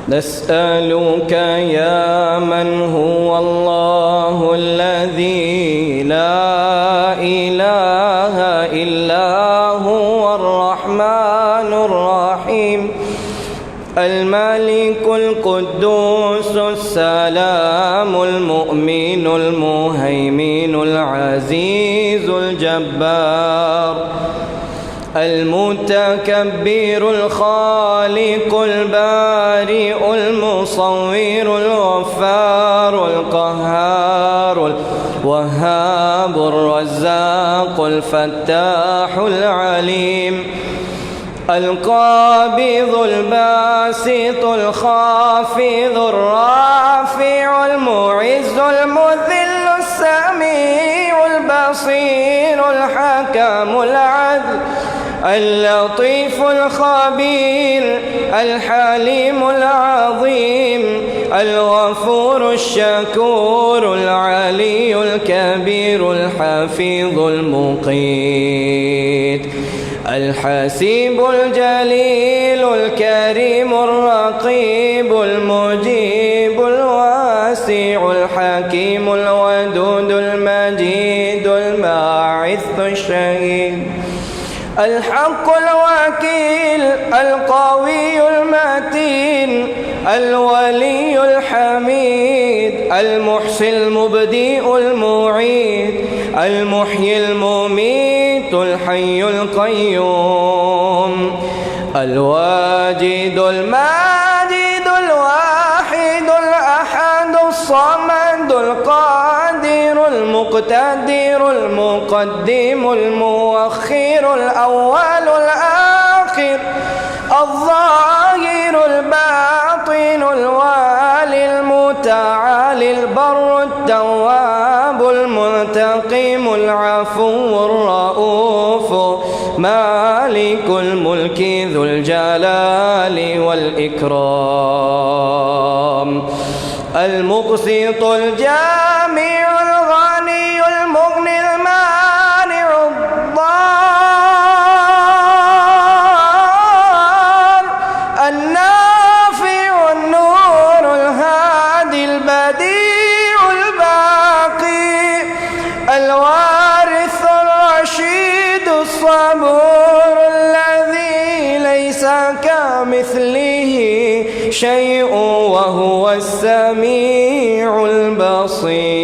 نسألك يا من هو الله الذي لا إله إلا هو الرحمن الرحيم الملك القدوس السلام المؤمن المهيمن العزيز الجبار المتكبر الخالق البارئ المصور الغفار القهار الوهاب الرزاق الفتاح العليم القابض الباسط الخافض الرافع المعز المذل السميع البصير الحكم العدل اللطيف الخبير الحليم العظيم الغفور الشكور العلي الكبير الحفيظ المقيت الحسيب الجليل الكريم الرقيب المجيب الواسع الحكيم الودود المجيد الماعز الشهيد الحق الوكيل القوي المتين الولي الحميد المحصي المبدئ المعيد المحيي المميت الحي القيوم الواجد الماجد الواحد الأحد الصمد القادر المقتدر المقدم المؤخر الأول الآخر الظاهر الباطن الوالي المتعالي البر التواب المنتقم العفو الرؤوف مالك الملك ذو الجلال والإكرام المقسط الجامع الغني المغني المانع الضار النافع النور الهادي البديع الباقي الوارث الرشيد الصبور الذي ليس كمثله شيء وهو السميع البصير.